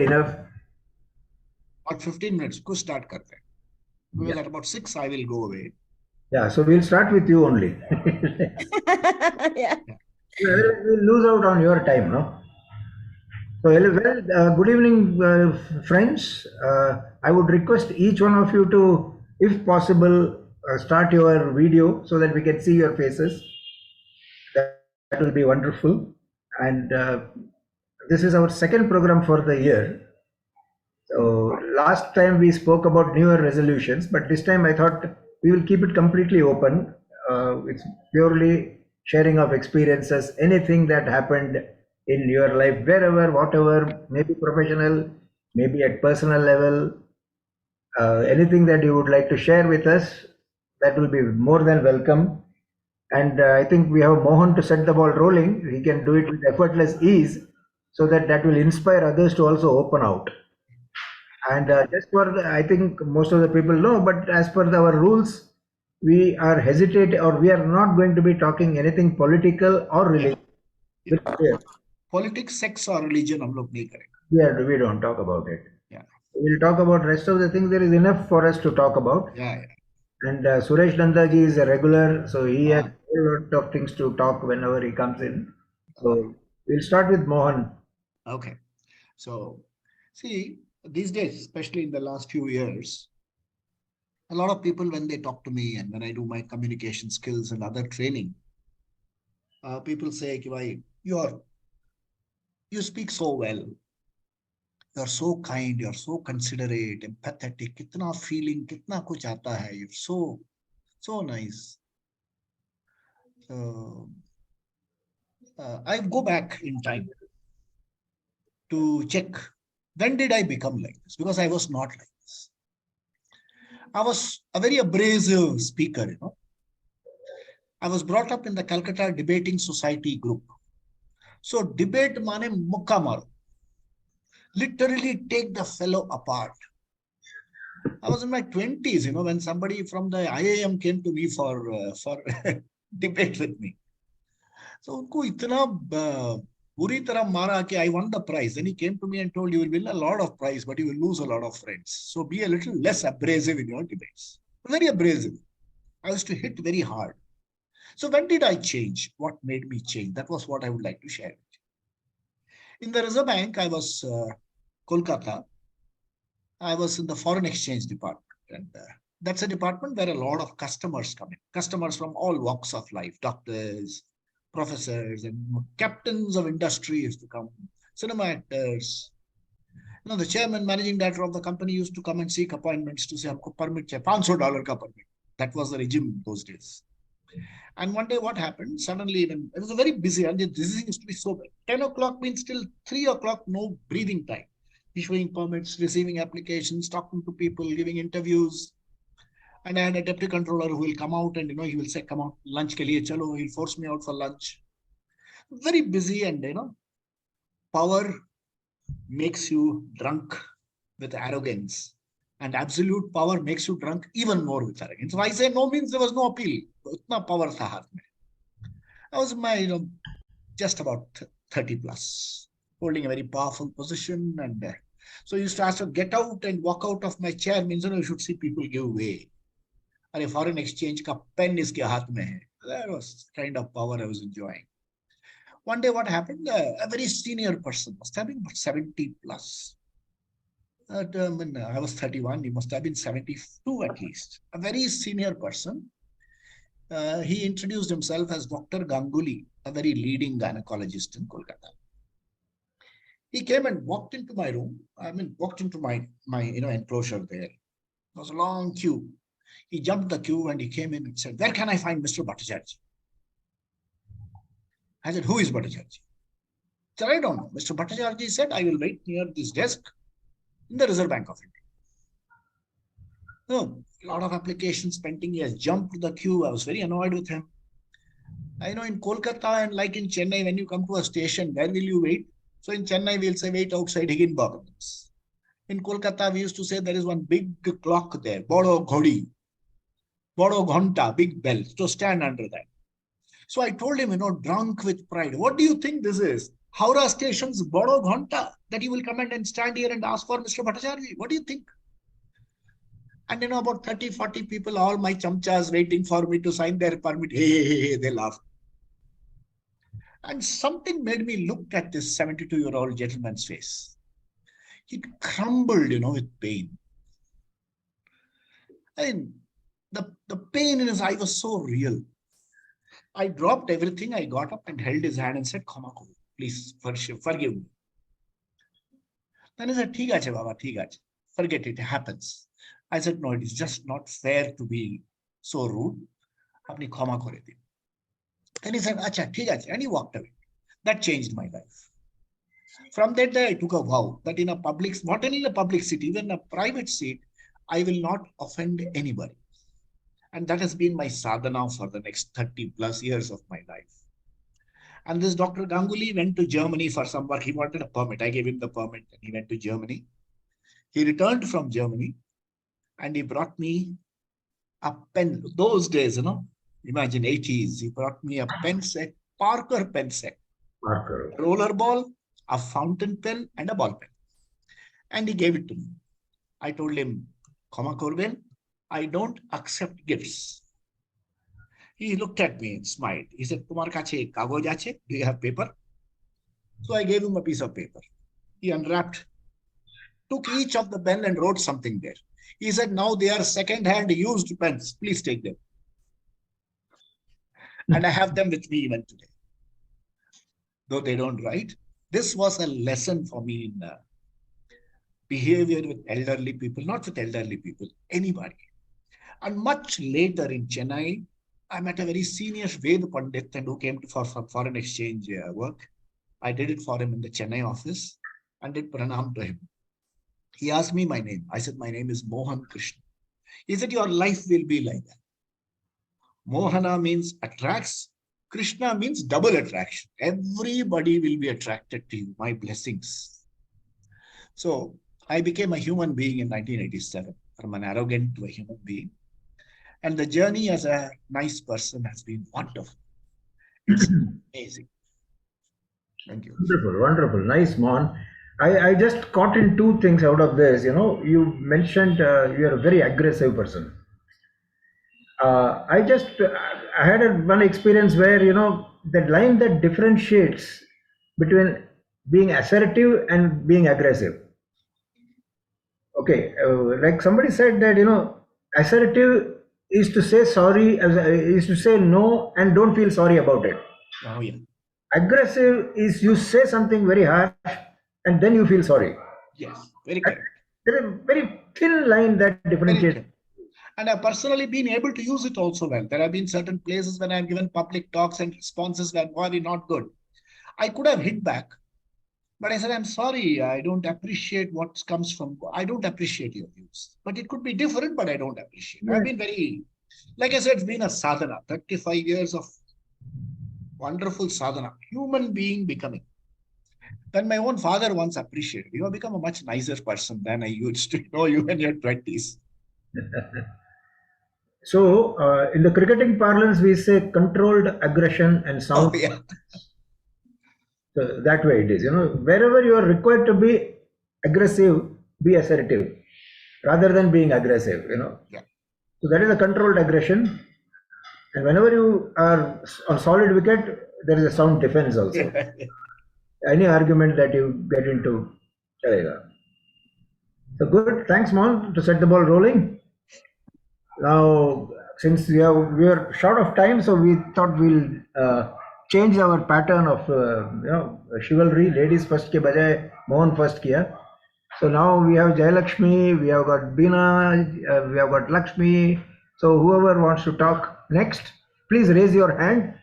enough. About 15 minutes, कुछ start करते हैं. Because at about 6, I will go away. Yeah, so we'll start with you only. Yeah. We'll lose out on your time, no? So, good evening, friends. I would request each one of you to, if possible, start your video so that we can see your faces. That will be wonderful. And this is our second program for the year. So last time we spoke about New Year resolutions, but this time I thought we will keep it completely open. It's purely sharing of experiences, anything that happened in your life, wherever, whatever, maybe professional, maybe at personal level, anything that you would like to share with us, that will be more than welcome. And I think we have Mohan to set the ball rolling. He can do it with effortless ease, so that will inspire others to also open out. And just for I think most of the people know, but as per our rules, we are hesitate or we are not going to be talking anything political or religious. Yeah. Politics, sex or religion, हम लोग नहीं करेंगे. We don't talk about it. Yeah. We'll talk about rest of the things. There is enough for us to talk about. Yeah. And Suresh Nandaji is a regular, so he has a lot of things to talk whenever he comes in. So we'll start with Mohan. Okay. So, see, these days, especially in the last few years, a lot of people, when they talk to me and when I do my communication skills and other training, people say, you speak so well. You're so kind, you're so considerate, empathetic, kitna feeling, kitna kuch aata hai. You're so nice. I go back in time to check, when did I become like this? Because I was not like this. I was a very abrasive speaker, I was brought up in the Calcutta Debating Society group. So debate mane mukka maro. Literally take the fellow apart. I was in my 20s, when somebody from the IIM came to me for debate with me. So unko itna buri tarah mara ki I won the prize. Then he came to me and told, you will win a lot of prize, but you will lose a lot of friends. So be a little less abrasive in your debates. Very abrasive. I used to hit very hard. So when did I change? What made me change? That was what I would like to share with you. In the Reserve Bank, I was Kolkata. I was in the foreign exchange department. And that's a department where a lot of customers come in. Customers from all walks of life. Doctors, professors, and captains of industry used to come. Cinema actors. The chairman, managing director of the company used to come and seek appointments to say, "Humko permit chahiye, $500 ka permit." That was the regime in those days. And one day what happened? Suddenly, it was a very busy, and this used to be so bad. 10 o'clock means till 3 o'clock, no breathing time. Issuing permits, receiving applications, talking to people, giving interviews. And I had a deputy controller who will come out and, he will say, come out, lunch ke liye chalo. He'll force me out for lunch. Very busy, and, power makes you drunk with arrogance. And absolute power makes you drunk even more with arrogance. So I say no means there was no appeal. Utna power tha haath mein. I was just about 30 plus, holding a very powerful position. And so I used to ask to get out and walk out of my chair, means you should see people give way. A foreign exchange ka pen iske haath mein hai. That was kind of power I was enjoying. One day what happened? A very senior person, must have been about 70 plus. I was 31, he must have been 72 at least. A very senior person. He introduced himself as Dr. Ganguly, a very leading gynecologist in Kolkata. He came and walked into my room. Walked into my enclosure there. It was a long queue. He jumped the queue and he came in and said, "Where can I find Mr. Bhattacharya?" I said, "Who is Bhattacharya?" He said, "I don't know." Mr. Bhattacharya said, "I will wait near this desk in the Reserve Bank of India." So, a lot of applications pending. He has jumped the queue. I was very annoyed with him. I know in Kolkata and like in Chennai, when you come to a station, where will you wait? So in Chennai, we'll say wait outside Higginbotham's. In Kolkata, we used to say there is one big clock there, Bodo Ghodi, Bodo Ghonta, big bell. So stand under that. So I told him, drunk with pride, "What do you think this is? Howrah Station's Bodo Ghanta, that you will come and stand here and ask for Mr. Bhattacharya. What do you think? And about 30, 40 people, all my chamchas waiting for me to sign their permit. Hey, they laugh. And something made me look at this 72-year-old gentleman's face. It crumbled, with pain. And the pain in his eye was so real. I dropped everything. I got up and held his hand and said, Khama karo, please forgive me. Then he said, Theek ache, Baba, theek ache. Forget it happens. I said, no, it is just not fair to be so rude. Apni khama kore di. Then he said, Acha, theek ache. And he walked away. That changed my life. From that day, I took a vow that in a public, not only in a public seat, even a private seat, I will not offend anybody. And that has been my sadhana for the next 30 plus years of my life. And this Dr. Ganguly went to Germany for some work. He wanted a permit. I gave him the permit and he went to Germany. He returned from Germany and he brought me a pen. Those days, imagine 80s. He brought me a pen set, Parker pen set. Marker. A roller ball, a fountain pen and a ball pen. And he gave it to me. I told him, Khama korben, I don't accept gifts. He looked at me and smiled. He said, Tumar kache kagoj ache? Do you have paper? So I gave him a piece of paper. He unwrapped, took each of the pen and wrote something there. He said, now they are second-hand used pens. Please take them. And I have them with me even today. Though they don't write. This was a lesson for me in behavior with elderly people, not with elderly people, anybody. And much later in Chennai, I met a very senior Ved Pandit and who came for foreign exchange work. I did it for him in the Chennai office and did pranam to him. He asked me my name. I said, my name is Mohan Krishna. He said, your life will be like that. Mohana means attracts. Krishna means double attraction. Everybody will be attracted to you. My blessings. So I became a human being in 1987, from an arrogant to a human being. And the journey as a nice person has been wonderful. It's amazing. Thank you. Wonderful, wonderful. Nice, Mon. I just caught in two things out of this. You mentioned you're a very aggressive person. I had one experience where, the line that differentiates between being assertive and being aggressive. Okay, like somebody said that, assertive is to say sorry, is to say no and don't feel sorry about it. Oh, yeah. Aggressive is you say something very harsh and then you feel sorry. Yes, very correct. There is a very thin line that differentiates. And I've personally been able to use it also well. There have been certain places when I've given public talks and responses were very not good. I could have hit back, but I said, I'm sorry, I don't appreciate what comes from, I don't appreciate your views. But it could be different, but I don't appreciate. I've been very, like I said, it's been a sadhana, 35 years of wonderful sadhana, human being becoming. Then my own father once appreciated, you have become a much nicer person than I used to know you in your 20s. So, in the cricketing parlance, we say controlled aggression and sound. Oh, yeah. So that way it is. Wherever you are required to be aggressive, be assertive, rather than being aggressive. Yeah. So that is a controlled aggression. And whenever you are on solid wicket, there is a sound defense also. Yeah. Any argument that you get into, chalega. So good. Thanks, Mon, to set the ball rolling. Now, since we are short of time, so we thought we'll change our pattern of chivalry. Ladies first ke bajaye Mohan first kiya. So now we have Jayalakshmi, we have got Beena, we have got Lakshmi. So whoever wants to talk next, please raise your hand.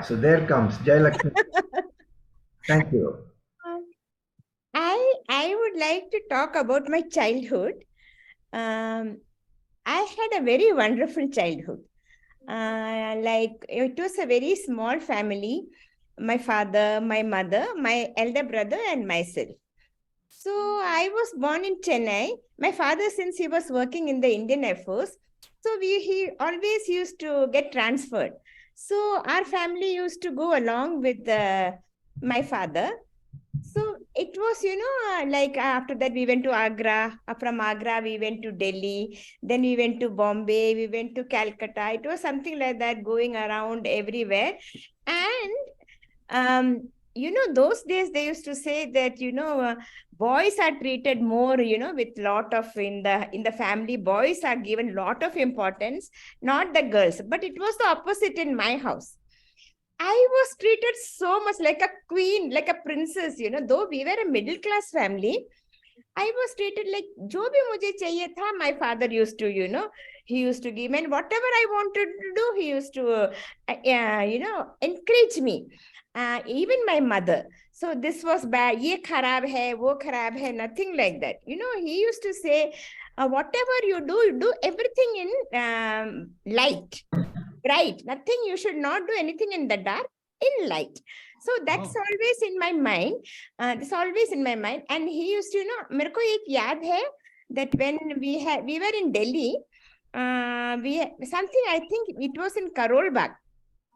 So there comes Jayalakshmi. Thank you. I would like to talk about my childhood. I had a very wonderful childhood. Like it was a very small family. My father, my mother, my elder brother, and myself. So I was born in Chennai. My father, since he was working in the Indian Air Force, so he always used to get transferred. So our family used to go along with my father. So it was, like after that we went to Agra. From Agra we went to Delhi. Then we went to Bombay. We went to Calcutta. It was something like that, going around everywhere. And those days they used to say that boys are treated more, with lot of in the family. Boys are given lot of importance, not the girls. But it was the opposite in my house. I was treated so much like a queen, like a princess, though we were a middle class family. I was treated like jo bhi mujhe chahiye tha, my father used to, he used to give me, and whatever I wanted to do, he used to, encourage me. Even my mother. So this was bad. Ye kharab hai, wo kharab hai, nothing like that. He used to say, whatever you do everything in light, bright. Nothing, you should not do anything in the dark, in light. So that's always in my mind. It's always in my mind. And he used to, मेरे को एक याद है that when we were in Delhi, something, I think it was in Karol Bagh.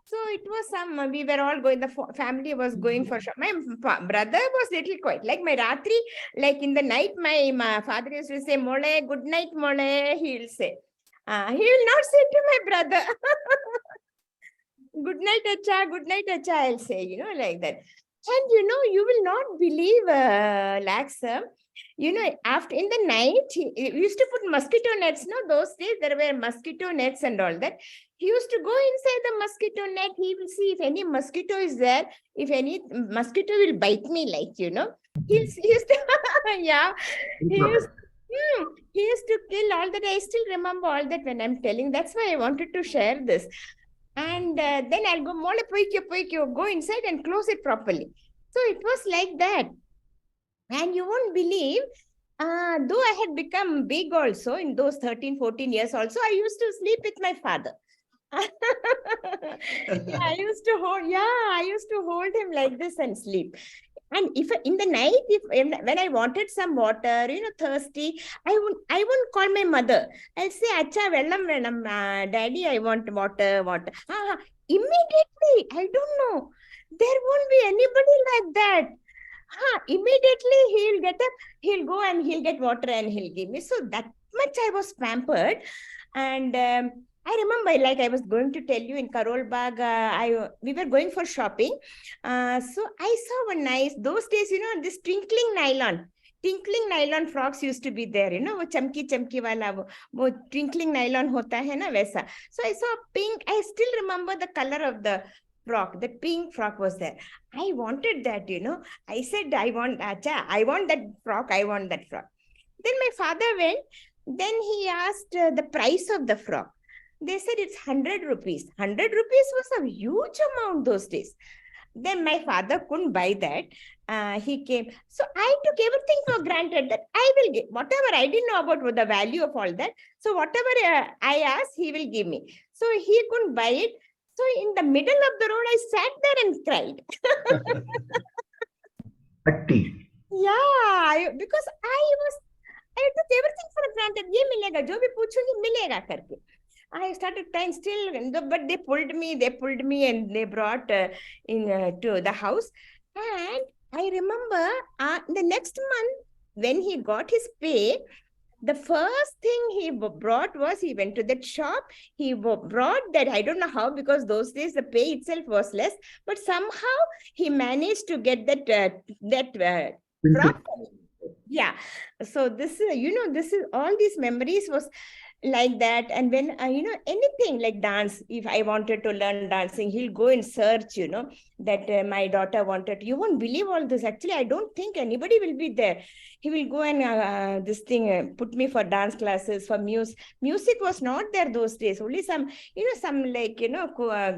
So it was we were all going, the family was going for shop. My brother was little quiet. Like my Ratri, like in the night, my father used to say, Mole, good night, Mole, he'll say. He will not say to my brother, good night, Acha, I'll say, like that. And you will not believe, Laxa, after in the night, he used to put mosquito nets. No, those days there were mosquito nets and all that. He used to go inside the mosquito net. He will see if any mosquito is there. If any mosquito will bite me, like, he used to, yeah, he used to kill all that. I still remember all that when I'm telling. That's why I wanted to share this. And then I'll go, Mole, poikyo, go inside and close it properly. So it was like that. And you won't believe, though I had become big also in those 13, 14 years also, I used to sleep with my father. I used to hold him like this and sleep. And if in the night, when I wanted some water, thirsty, I won't call my mother. I'll say, Acha, vellam, daddy, I want water. Immediately, I don't know. There won't be anybody like that. Immediately he'll get up, he'll go and he'll get water and he'll give me. So that much I was pampered. And I remember, like I was going to tell you, in Karol Bagh, we were going for shopping. So I saw one nice, those days, this twinkling nylon frocks used to be there, wo chamki wala, wo twinkling nylon hota hai na, वैसा. So I saw pink. I still remember the color of the frock. The pink frock was there. I wanted that, I said, I want that frock. Then my father went. Then he asked the price of the frock. They said it's 100 rupees. 100 rupees was a huge amount those days. Then my father couldn't buy that. He came. So I took everything for granted that I will get whatever. I didn't know about the value of all that. So whatever I asked, he will give me. So he couldn't buy it. So in the middle of the road, I sat there and cried. Yeah, because I took everything for granted. Ye milega, jo bhi puchungi milega karke. I started crying still, but they pulled me and they brought to the house. And I remember the next month when he got his pay, the first thing he brought was, he went to that shop. He brought that, I don't know how, because those days the pay itself was less, but somehow he managed to get that frock. Yeah. So this is, this is all these memories was like that. And when anything like dance, if I wanted to learn dancing, he'll go and search, that my daughter wanted. You won't believe all this. Actually, I don't think anybody will be there. He will go and put me for dance classes, for music. Music was not there those days. Only some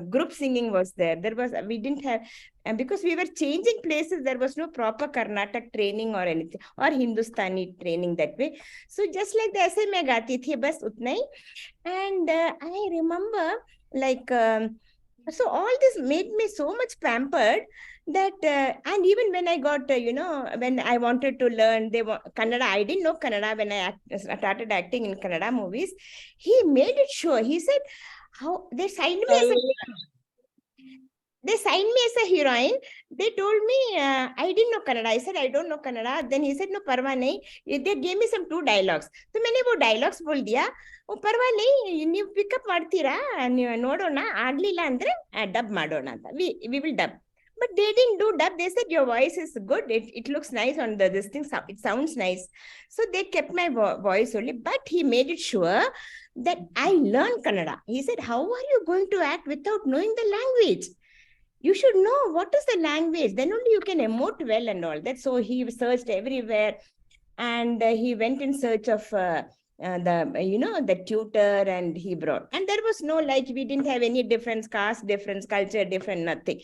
group singing was there. We didn't have, and because we were changing places, there was no proper Karnataka training or anything, or Hindustani training that way. So just like the ऐसे मैं गाती थी, बस उतना ही. And I remember, like, so all this made me so much pampered that, and even when I got, when I wanted to learn Kannada, I didn't know Kannada when I started acting in Kannada movies. He made it sure. He said, how they signed me as a they signed me as a heroine. They told me, I didn't know Kannada. I said, I don't know Kannada. Then he said, no, parva nahi. They gave me some 2 dialogues. So मैंने वो dialogues बोल दिया. Oh, parva nahi. You pick up ಮಾಡ್ತೀರಾ? ನೀವು ನೋಡೋಣ. ಆಗ್ಲಿಲ್ಲ ಅಂದ್ರೆ dub ಮಾಡೋಣ ಅಂತ. We will dub. But they didn't do dub. They said, your voice is good. It looks nice on this thing. It sounds nice. So they kept my voice only. But he made it sure that I learned Kannada. He said, how are you going to act without knowing the language? You should know what is the language. Then only you can emote well and all that. So he searched everywhere. And he went in search of the tutor, and he brought. And there was no, like, we didn't have any difference, caste difference, culture different, nothing.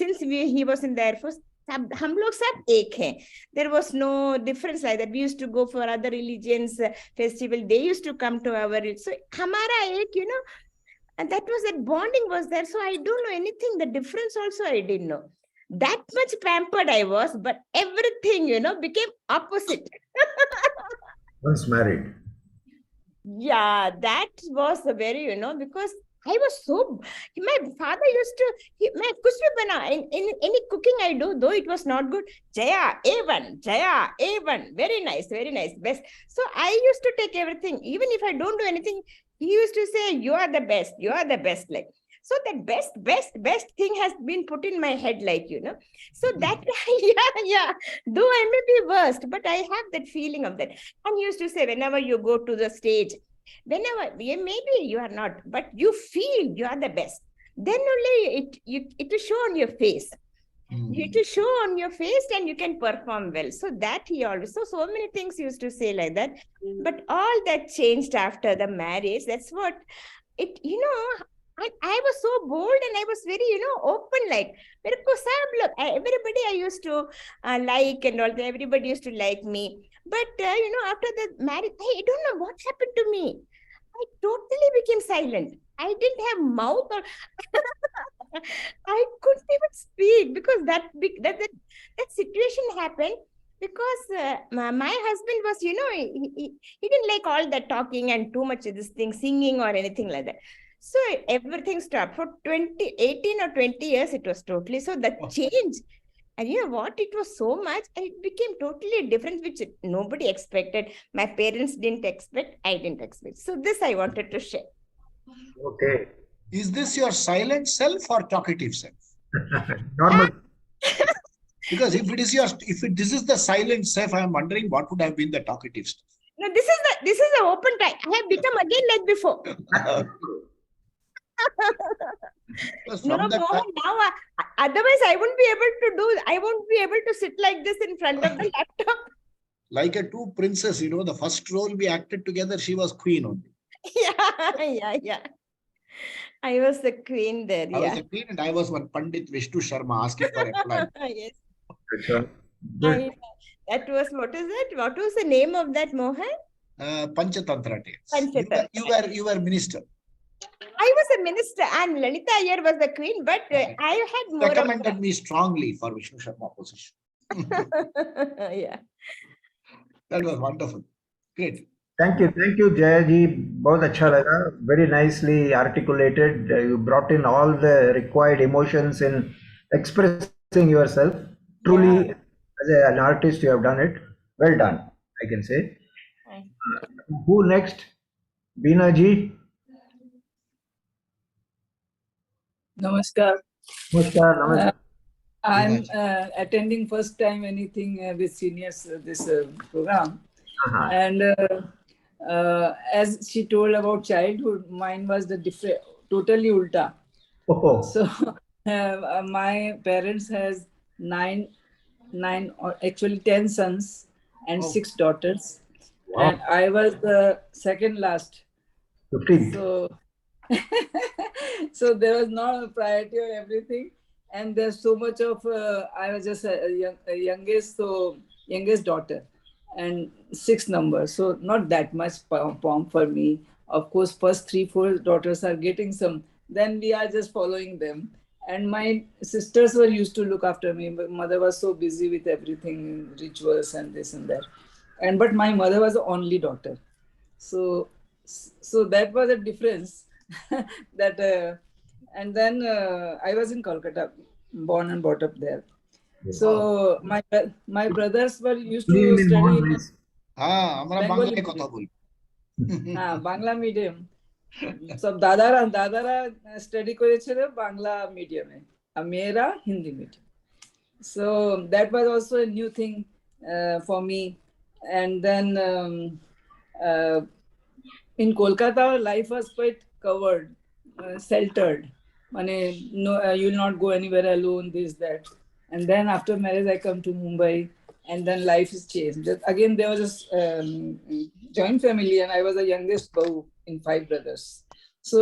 Since he was in the Air Force, हम लोग सब एक हैं. There was no difference like that. We used to go for other religions festival. They used to come to our. So हमारा एक, and that was that bonding was there. So I don't know anything. The difference also I didn't know. That much pampered I was, but everything, became opposite. Once married. Yeah, that was a very, because I was so, my father used to, kuch bhi bana, in any cooking I do, though it was not good, Jaya, A1, very nice, best. So I used to take everything, even if I don't do anything, he used to say, you are the best, like. So that best thing has been put in my head, like, So that, yeah, though I may be worst, but I have that feeling of that. And he used to say, whenever you go to the stage, whenever, maybe you are not, but you feel you are the best, then only it will show on your face. It will show on your face and you can perform well. So that he always, so many things he used to say like that. But all that changed after the marriage. That's what it, I was so bold and I was very, open, like, everybody I used to like and all that, everybody used to like me. But, after the marriage, I don't know what happened to me. I totally became silent. I didn't have mouth or I couldn't even speak because that situation happened because my husband was, he didn't like all that talking and too much of this thing, singing or anything like that. So everything stopped for 18 or 20 years. It was totally, so that change. And you know what? It was so much, and it became totally different, which nobody expected. My parents didn't expect. I didn't expect. So this I wanted to share. Okay. Is this your silent self or talkative self? Normal. Because if this is the silent self, I am wondering what would have been the talkative stuff. No, this is the open type. I have become again like before. No, Mohan, now otherwise I won't be able to sit like this in front of the laptop. Like a two princess, the first role we acted together, she was queen only. Yeah. I was the queen there. I was the queen and I was one Pandit Vishnu Sharma asking for employment. Yes. That was, what is it? What was the name of that, Mohan? Panchatantra Tales. You were minister. I was a minister and Lalita Iyer was the queen, but I had more recommended me strongly for Vishnu Sharma position. Yeah. That was wonderful. Great. Thank you, Jayaji. बहुत अच्छा लगा. Very nicely articulated. You brought in all the required emotions in expressing yourself. Truly, as an artist, you have done it. Well done, I can say. Who next? Beena ji. Namaskar. Namaskar. I'm attending first time anything with seniors this program. And as she told about childhood, mine was the different, totally ulta. Oh. So my parents has nine or actually 10 sons and 6 daughters. Wow. And I was the second last. 15. So there was not a priority or everything. And there's so much of, I was just a youngest daughter. And 6 numbers, so not that much pomp for me. Of course, first 3-4 daughters are getting some, then we are just following them. And my sisters were used to look after me, but mother was so busy with everything, rituals and this and that. But my mother was the only daughter. So that was a difference that And then I was in Kolkata, born and brought up there. So my brothers were used to study in Bengali medium. Bangla medium. So Dadara study করেছিল Bangla medium আর মেয়েরা Hindi medium. So that was also a new thing for me. And then in Kolkata, life was quite covered, sheltered. No, you will not go anywhere alone, this, that. And then after marriage, I come to Mumbai, and then life is changed. Again, there was a joint family, and I was the youngest bahu in 5 brothers. So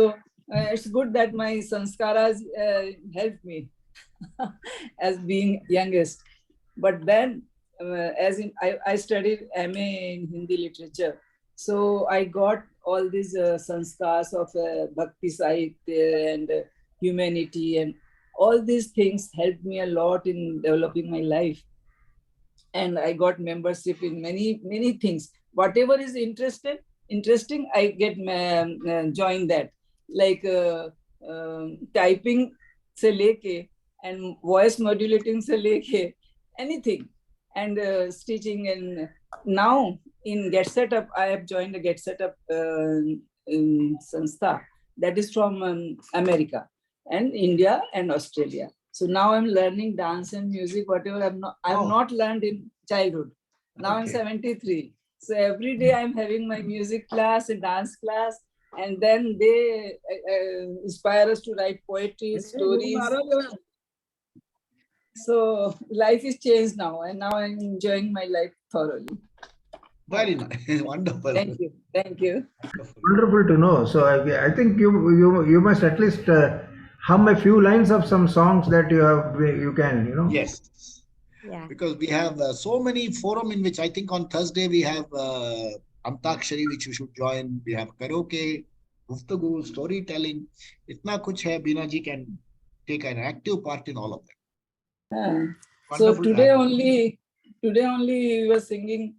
it's good that my sanskaras helped me as being youngest. But then, I studied MA in Hindi literature. So I got all these sanskars of Bhakti Sahitya and humanity, and all these things helped me a lot in developing my life. And I got membership in many things. Whatever is interesting, I get join that. Like typing se leke and voice modulating se leke, anything. And stitching. And now in Get Set Up, I have joined a Get Set Up in Sanstha that is from America and India and Australia. So now I'm learning dance and music, whatever I've not learned in childhood. Now I'm 73. So every day I'm having my music class and dance class, and then they inspire us to write poetry, stories. So life is changed now, and now I'm enjoying my life thoroughly. Very nice. Wonderful. Thank you. Thank you. Wonderful to know. So I think you must at least hum a few lines of some songs that you can, you know. Yes. Yeah. Because we have so many forum in which I think on Thursday we have Antakshari, which you should join. We have karaoke, Guftagu, storytelling. Itna kuch hai. Beena ji can take an active part in all of them. So today only we were singing.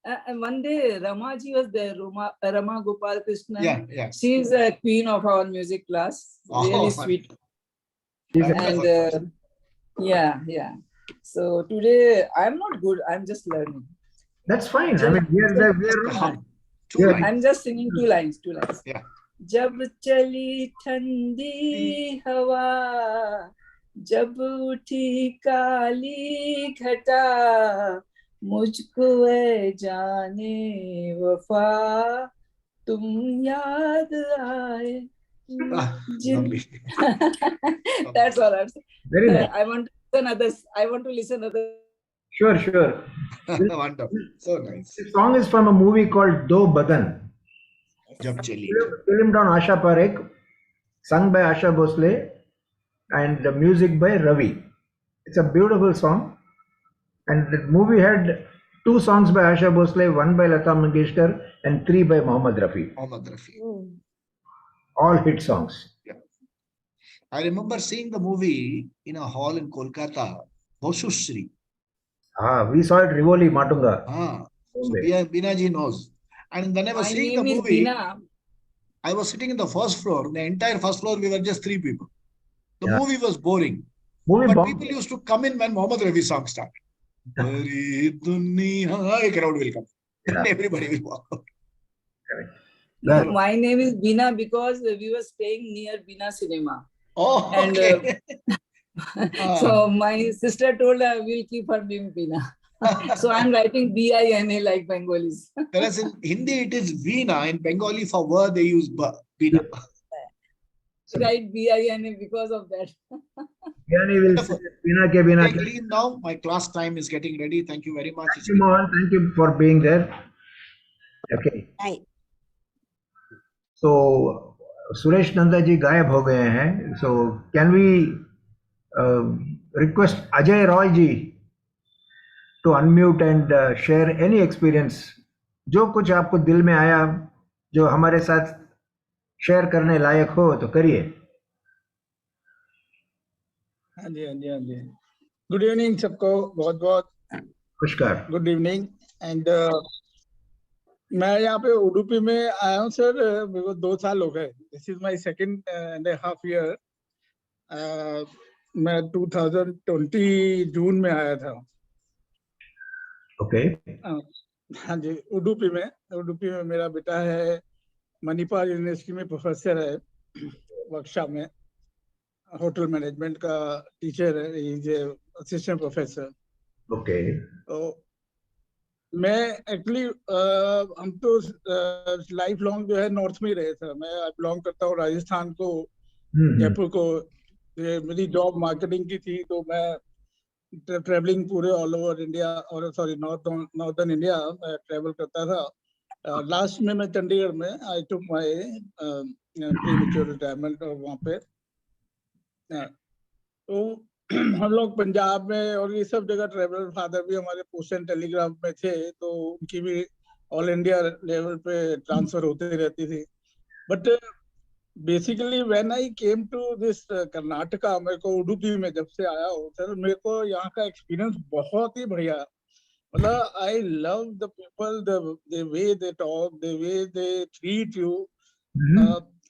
And one day Ramaji was there, Rama Gopal Krishna. Yeah. She is a queen of our music class. Really sweet. And yeah. So today I'm not good. I'm just learning. That's fine. I mean, I'm just singing two lines. Yeah. Jab chali thandi hawa, jab uthi kali ghata, मुझको ऐ जाने वफा तुम याद आए. That's all I'm saying. Very nice. I want to listen others. Sure. Wonderful. So nice. This song is from a movie called Do Badan. Jab chali. Filmed on Asha Parekh, sung by Asha Bhosle, and the music by Ravi. It's a beautiful song. And the movie had 2 songs by Asha Bhosle, 1 by Lata Mangeshkar, and 3 by Mohammad Rafi. All hit songs. Yeah. I remember seeing the movie in a hall in Kolkata, Boshushri. We saw it Rivoli, Matunga. So Beena ji knows. And when I was seeing the movie, I was sitting in the first floor. The entire first floor, we were just 3 people. The movie was boring. But people used to come in when Mohammad Rafi song started. A crowd will come. And everybody will walk out. My name is Beena because we were staying near Beena Cinema. Oh, okay. So my sister told her we'll keep her name Beena. So I'm writing Bina like Bengalis. Whereas in Hindi it is Veena. In Bengali for word they use Beena. Write Bina because of that. Take leave now. My class time is getting ready. Thank you very much. Thank you, Mohan. Thank you for being there. Okay. Right. So Suresh Nanda ji गायब हो गए हैं. So can we request Ajay Roy ji to unmute and share any experience, जो कुछ आपको दिल में आया, जो हमारे साथ शेयर करने लायक हो तो करिए. हाँ जी. गुड इवनिंग सबको, बहुत नमस्कार. Good evening. एंड मैं यहाँ पे उडुपी में आया हूँ सर. मेरे को 2 साल हो गए. This is my 2.5 year. मैं 2020 जून में आया था। ओके। हाँ जी, उडुपी में मेरा बेटा है, मणिपाल यूनिवर्सिटी में प्रोफेसर है, वर्कशॉप में होटल मैनेजमेंट का टीचर है, इज असिस्टेंट प्रोफेसर। ओके। तो मैं एक्चुअली हम तो लाइफ लॉन्ग जो है नॉर्थ में ही रहे थे। मैं बिलोंग करता हूँ राजस्थान को, जयपुर को। मेरी जॉब मार्केटिंग की थी, तो मैं ट्रेवलिंग पूरे ऑल ओवर इंडिया, और सॉरी नॉर्दर्न इंडिया ट्रेवल करता था। लास्ट में मैं चंडीगढ़ में आई टुक माय प्रीमेच्योर रिटायरमेंट वहाँ पे। तो हम लोग पंजाब में और ये सब जगह ट्रेवल, फादर भी हमारे पोस्ट एंड टेलीग्राफ में थे, तो उनकी भी ऑल इंडिया लेवल पे ट्रांसफर होती रहती थी। But basically when I came to this Karnataka, मेरे को उडुपी में जब से आया हूँ सर, मेरे को यहाँ का एक्सपीरियंस बहुत ही बढ़िया। मतलब I love the people, the way they talk, the way they treat you.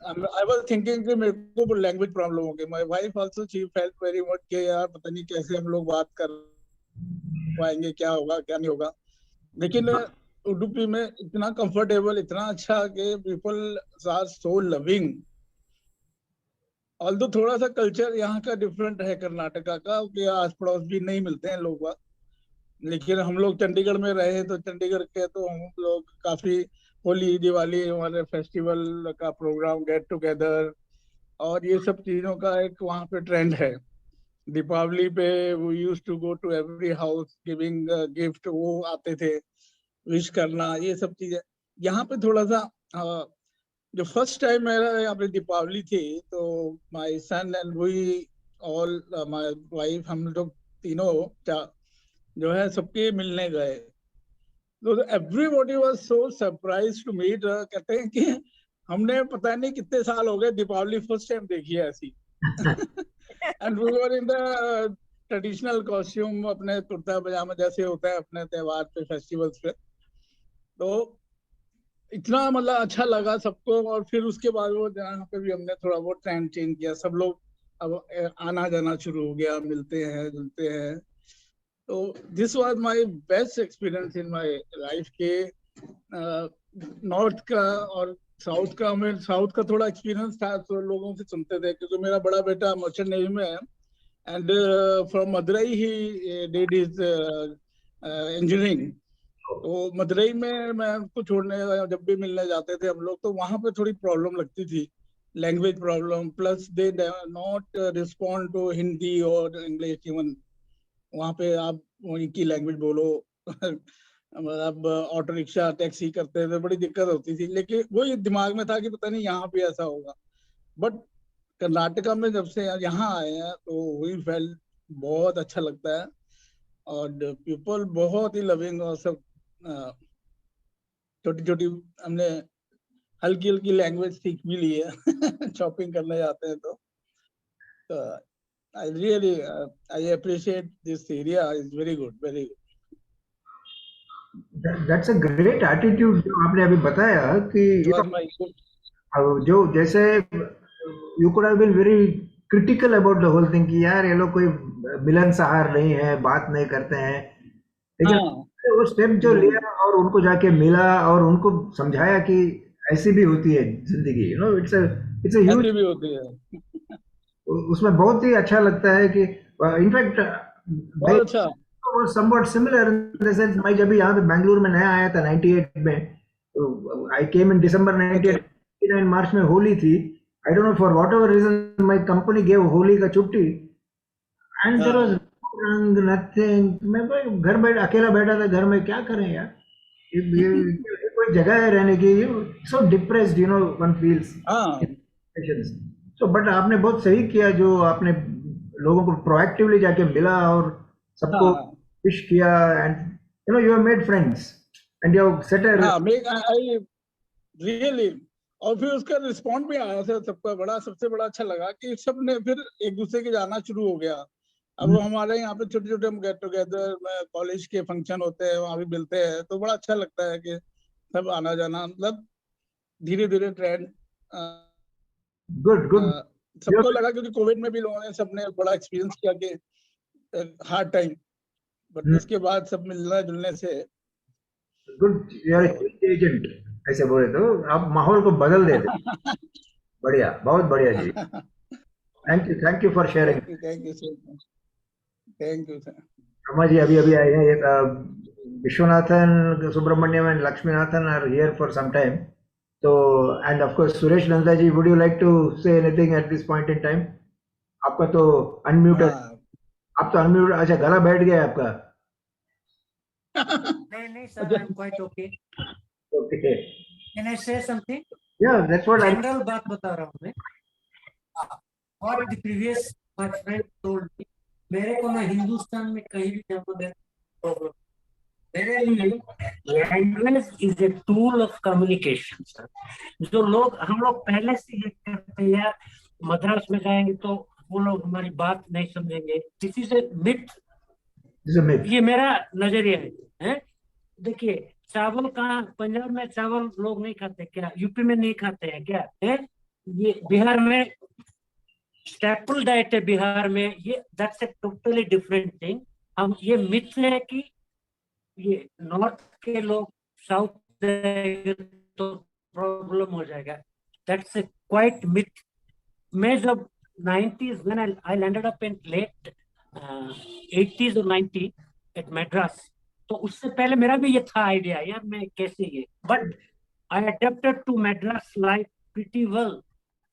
I was thinking कि मेरे को लैंग्वेज प्रॉब्लम हो गई। My wife also she felt very much कि यार पता नहीं कैसे हम लोग बात कर पाएंगे, क्या होगा क्या नहीं होगा। लेकिन उडुपी में इतना कंफर्टेबल, इतना अच्छा कि people are so loving. Although थोड़ा सा कल्चर यहाँ का डिफरेंट है कर्नाटका का, कि आस पड़ोस भी नहीं मिलते हैं लोग, लेकिन हम लोग चंडीगढ़ में रहे तो चंडीगढ़ के तो हम लोग काफी होली दिवाली हमारे फेस्टिवल का प्रोग्राम, गेट टुगेदर और ये सब चीजों का एक वहाँ पे ट्रेंड है। दीपावली पे वो use to go to every house giving gift, वो आते थे विश करना, ये सब चीजें। यहाँ पे थोड़ा सा जो फर्स्ट टाइम मेरा यहाँ पे दीपावली थी, तो my son and we all, my wife, हम लोग तीनों जो है सबके मिलने गए। तो everybody was so surprise to meet. कहते हैं कि हमने पता नहीं कितने साल हो गए दीपावली फर्स्ट टाइम देखी है ऐसी। And we were in the traditional costume, अपने कुर्ता पजामा जैसे होता है अपने त्योहार पे, फेस्टिवल्स पे। तो इतना मतलब अच्छा लगा सबको। और फिर उसके बाद वो यहाँ पे भी हमने थोड़ा बहुत ट्रेंड चेंज किया, सब लोग अब आना जाना शुरू हो गया, मिलते हैं जुलते हैं। तो this was my best experience in my life के नॉर्थ का। और साउथ का, हमें साउथ का थोड़ा एक्सपीरियंस था, तो लोगों से सुनते थे, क्योंकि मेरा बड़ा बेटा मर्चेंट नेवी में है, and from Madurai he did his engineering. तो मदुरई में मैं उनको छोड़ने, जब भी मिलने जाते थे हम लोग, तो वहां पे थोड़ी प्रॉब्लम लगती थी, language problem, plus they not respond to Hindi और इंग्लिश। इवन वहां पे आप वहीं की लैंग्वेज बोलो मतलब ऑटो रिक्शा टैक्सी करते थे, बड़ी दिक्कत होती थी। लेकिन वो ये दिमाग में था कि पता नहीं यहाँ पे ऐसा होगा। बट कर्नाटका में जब से यहाँ आए हैं तो वही फेल्ट बहुत अच्छा लगता है। और पीपल बहुत ही लविंग, और सब छोटी छोटी हमने हल्की हल्की लैंग्वेज सीख भी ली है शॉपिंग करने जाते हैं तो I really I appreciate this area. It's very good, very good. That's a great attitude जो आपने अभी बताया कि It was my good. जो जैसे you could have been very critical about the whole thing कि यार ये लोग कोई मिलनसार नहीं है, बात नहीं करते हैं, लेकिन हाँ, वो स्टेप जो लिया और उनको जाके मिला और उनको समझाया कि ऐसी भी होती है जिंदगी, you know, it's a huge. ऐसी भी होती है, उसमें बहुत ही अच्छा लगता है कि इनफैक्ट बहुत अच्छा। somewhat similar in the sense मैं जब यहाँ पे बैंगलोर में नया आया था 98 में, तो आई केम इन दिसंबर 98, मार्च में होली थी। I don't know for what ever reason my company gave Holi का छुट्टी, and there was rang nothing. मैं भाई घर बैठ अकेला बैठा था घर में, क्या करें यार, ये कोई जगह है रहने की, so depressed, you know, one feels. हाँ, सो बट आपने बहुत सही किया जो आपने लोगों को प्रोएक्टिवली जाके मिला और सबको हाँ, विश किया, and you know you have made friends and you have set अ। हाँ, मेक आई रियली। और फिर उसका रिस्पॉन्ड भी आया था सबका, बड़ा सबसे बड़ा अच्छा लगा कि सब ने फिर एक दूसरे के जाना शुरू हो गया। अब हमारे यहाँ पे छोटे छोटे हम गेट टुगेदर में कॉलेज के फंक्शन होते हैं, वहां भी मिलते हैं, तो बड़ा अच्छा लगता है कि सब आना जाना, मतलब धीरे धीरे ट्रेंड गुड गुड। सबको लगा, क्योंकि कोविड में भी लोगों ने सबने बड़ा एक्सपीरियंस किया कि हार्ड टाइम, बट उसके बाद सब मिलने जुलने से गुड, यू आर एजेंट, ऐसे बोले तो आप माहौल को बदल देते। बढ़िया, बहुत बढ़िया जी। Thank you for sharing. Thank you so much, thank you sir. Rama ji अभी अभी आए हैं। Viswanathan Subramaniam and Lakshminathan are here for some time, तो and of course Suresh Nanda ji, would you like to say anything at this point in time? आपका तो unmute है, आप तो अनम्यूट, अच्छा गला बैठ गया है आपका। नहीं sir, I am quite okay. Okay, can I से समथिंग? या दैट्स व्हाट आई जनरल बात बता रहा हूँ मैं। What the previous my friend told me, मेरे को ना हिंदुस्तान में कहीं भी जाना प्रॉब्लम, मेरे लिए language is a tool of communication sir. जो लोग हम लोग पहले से ये करते हैं यार, मद्रास में जाएंगे तो वो लोग हमारी बात नहीं समझेंगे, दिस इज ए मिथ। ये मेरा नजरिया है। देखिए, चावल कहाँ, पंजाब में चावल लोग नहीं खाते क्या? यूपी में नहीं खाते हैं क्या? है ये बिहार में स्टेपल डाइट है, बिहार में ये, that's a totally different thing. हम ये मिथ है कि ये नॉर्थ के लोग साउथ तो प्रॉब्लम हो जाएगा, दैट्स ए क्वाइट मिथ। मैं जब 90s when I landed up in late 80s और 90 at Madras, तो उससे पहले मेरा भी ये था आइडिया यार मैं कैसे ये, but I adapted to Madras life pretty well.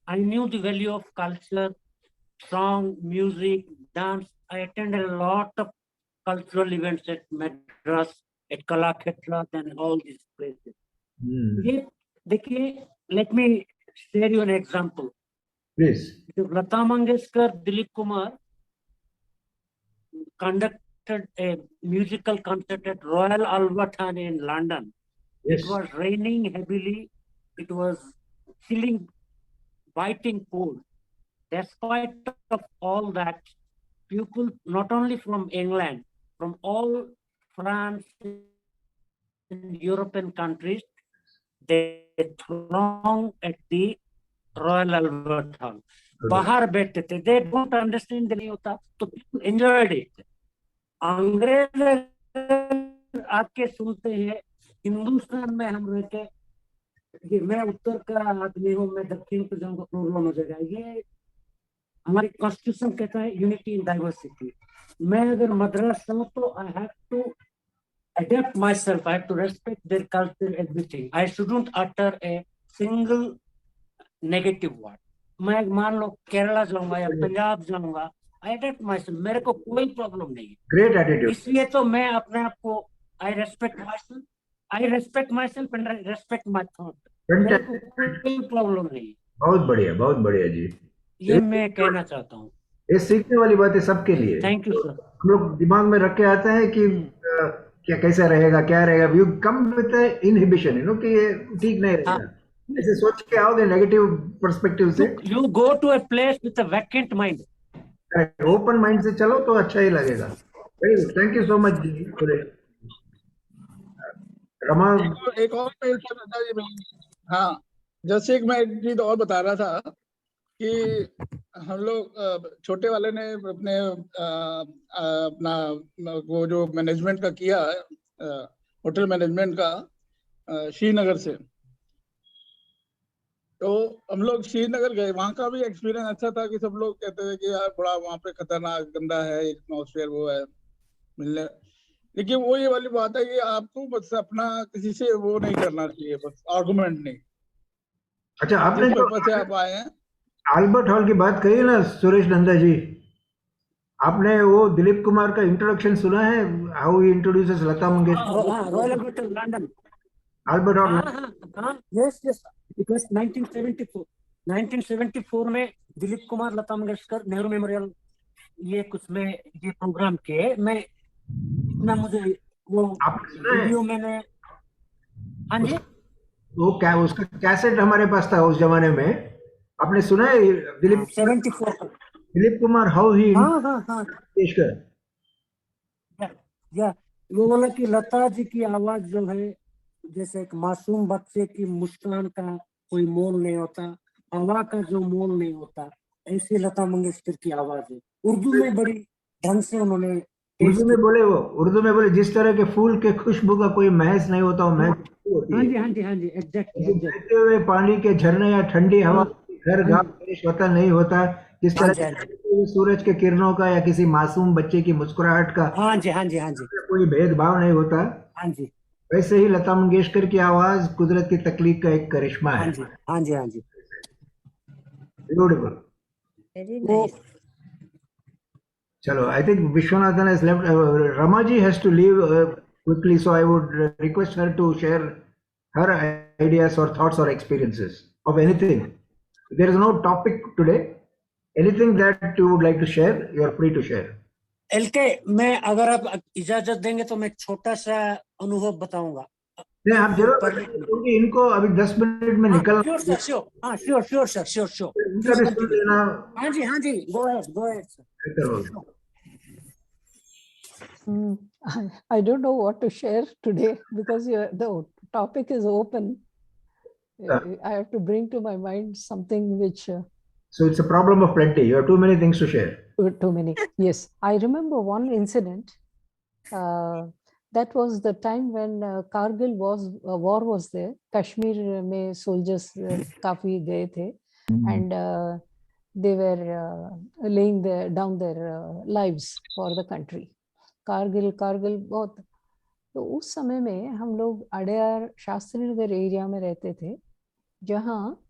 I knew the value of culture, song, music, dance. I attended a lot of cultural events at Madras, at Kalakshetra and all these places. ये देखिए, let me share you an example. Please. Lata Mangeshkar, Dilip Kumar conducted a musical concert at Royal Albert Hall in London. Yes. It was raining heavily. It was chilling, biting cold. Despite of all that, people not only from England, from all France and European countries, they throng at the Royal Albert Hall. बाहर बैठते थे, they don't understand नहीं होता, तो people enjoyed it. अंग्रेज आके सुनते हैं, हिंदुस्तान में हम रहते, ये मैं उत्तर का आदमी हूँ, मैं दक्षिण को जाऊंगा प्रॉब्लम हो जाएगा। ये हमारी कॉन्स्टिट्यूशन कहता है यूनिटी इन डाइवर्सिटी। मैं अगर मद्रास हूँ तो I have to adapt myself, I have to respect their culture, everything. I shouldn't utter a single negative word. मैं मान लो केरला जाऊंगा या पंजाब जाऊंगा, I adapt myself, मेरे को कोई प्रॉब्लम नहीं है। Great attitude. इसलिए तो मैं अपने आप को I respect myself and I respect my thought. मेरे को कोई प्रॉब्लम नहीं है। बहुत बढ़िया जी। ये मैं कहना चाहता हूँ। ये सीखने वाली बात है सबके लिए। Thank you sir. हम लोग दिमाग में रख के आते हैं कि क्या कैसा रहेगा, क्या रहेगा, you come with inhibition, you know, कि ये ठीक नहीं रहेगा, ऐसे सोच के आओगे नेगेटिव पर्सपेक्टिव से। You go to a place with a vacant mind, open mind से चलो तो अच्छा ही लगेगा। Very good, thank you so much जी। रमा, एक और हाँ, जैसे एक मैं एक चीज और बता रहा था कि हम लोग छोटे वाले ने अपने अपना वो जो मैनेजमेंट का किया, होटल मैनेजमेंट का श्रीनगर से, तो हम लोग श्रीनगर गए, वहाँ का भी एक्सपीरियंस अच्छा था कि सब लोग कहते थे कि यार बड़ा वहाँ पे खतरनाक गंदा है एटमॉस्फेयर, वो है मिलने, लेकिन वो ये वाली बात है कि आपको बस अपना किसी से वो नहीं करना चाहिए, बस आर्गुमेंट नहीं। अच्छा, आपने जो पर्पस से आप आए हैं, अल्बर्ट हॉल की बात कही ना सुरेश नंदा जी, आपने वो दिलीप कुमार का इंट्रोडक्शन सुना है, how he introduces Lata Mangeshkar? Royal Albert hall London, Albert hall, yes yes, it was 1974 में दिलीप कुमार, लता मंगेशकर, नेहरू मेमोरियल, ये कुछ में ये प्रोग्राम किए। मैं इतना मुझे वो वीडियो मैंने, हाँ जी, वो क्या उसका कैसेट हमारे पास था उस जमाने में, आपने सुना है दिलीप 74 का दिलीप कुमार हाउ ही हाँ या वो बोला कि लता जी की आवाज जो है जैसे एक मासूम बच्चे की मुस्कान का कोई मोल नहीं होता, हवा का जो मोल नहीं होता, ऐसी लता मंगेशकर की आवाज है। उर्दू में बड़ी ढंग से उन्होंने पेश उर्दू में की। बोले वो, उर्दू में बोले जिस तरह के फूल के खुशबू का कोई महज नहीं होता, वो महज होती हाँ है। जी, हाँ जी, हाँ जी, एग्जैक्टली, जैसे एग्जैक्टली। बहते हुए पानी के झरने या ठंडी हवा घर हाँ गांव जी, देश वतन नहीं होता, जिस हाँ तरह जी, हाँ जी, के सूरज के किरणों का या किसी मासूम बच्चे की मुस्कुराहट का हाँ जी, हाँ जी, हाँ जी, कोई भेदभाव नहीं होता, हाँ जी, वैसे ही लता मंगेशकर की आवाज कुदरत की तख्लीक का एक करिश्मा हाँ है। जी, हाँ जी, हाँ जी। ब्यूटीफुल। Very वो nice. Chalo, I think Vishwanathan has left. Ramaji has to leave quickly, so I would request her to share her ideas or thoughts or experiences of anything. There is no topic today. Anything that you would like to share, you are free to share. एलके, मैं अगर आप इजाजत देंगे तो मैं एक छोटा सा अनुभव बताऊंगा। नहीं, आप जरूर परमिट बताइए, में। क्योंकि इनको अभी 10 मिनट में हाँ, निकलना श्योर है। Sir, sure. हाँ, sure, sure sir, sure, sure. उनका प्लीज भी सुन कंटिन्यू। लेना हाँ जी, हाँ जी, गो अहेड सर। बेहतर होगा। I don't know what to share today because the topic is open. I have to bring to my mind something which So it's a problem of plenty. You have too many things to share. too many. Yes, I remember one incident. That was the time when Kargil war was there. Kashmir में soldiers काफी गए थे, and they were laying down their lives for the country. Kargil बहुत, तो उस समय में हम लोग अड़यार शास्त्री नगर एरिया में रहते थे, जहाँ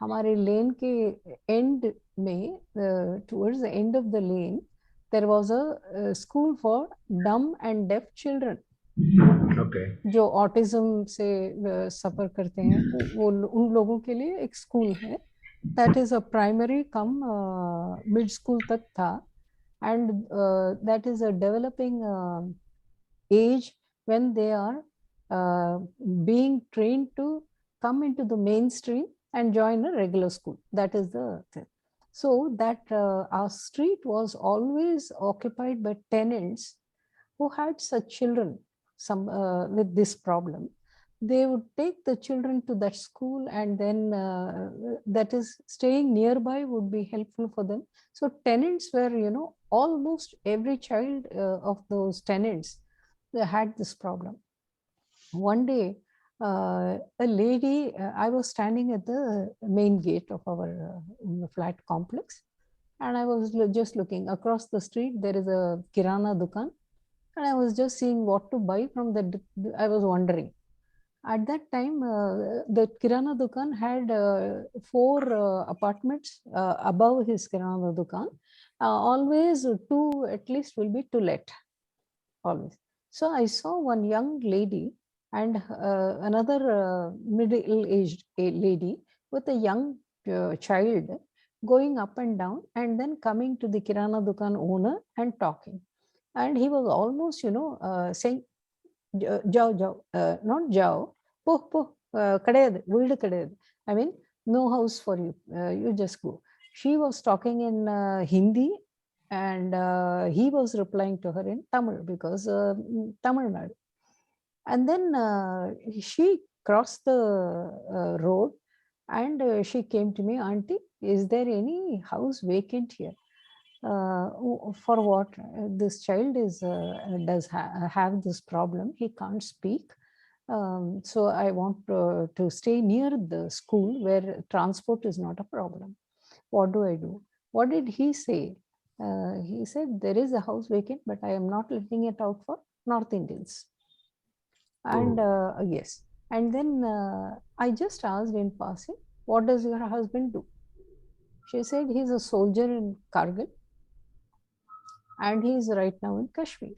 हमारे लेन के एंड में, towards the end of the lane, there was a school for dumb and deaf children. Okay. जो ऑटिज्म से सफर करते हैं, वो उन लोगों के लिए एक स्कूल है। That is a primary come mid school तक था, and that is a developing age when they are being trained to come into the mainstream and join a regular school. That is the thing. So that our street was always occupied by tenants who had such children, some with this problem. They would take the children to that school, and then that is staying nearby would be helpful for them. So tenants were, almost every child of those tenants, they had this problem. One day, a lady, I was standing at the main gate of our flat complex, and I was just looking across the street. There is a kirana dukan, and I was just seeing what to buy from the. I was wondering. At that time, the kirana dukan had 4 apartments above his kirana dukan. Always 2 at least will be to let, always. So I saw one young lady and another middle-aged lady with a young child going up and down, and then coming to the kirana dukan owner and talking. And he was almost, saying, "Jao, jao," not jao, po, po, kadayadu, veedu kadayadu. I mean, no house for you. You just go. She was talking in Hindi, and he was replying to her in Tamil, because Tamil Nadu. And then she crossed the road, and she came to me, "Auntie, is there any house vacant here?" For what? This child does have this problem. He can't speak. So I want to stay near the school where transport is not a problem. What do I do? What did he say? He said, "There is a house vacant, but I am not letting it out for North Indians." And yes. And then I just asked in passing, "What does your husband do?" She said, "He's a soldier in Kargil, and he's right now in Kashmir."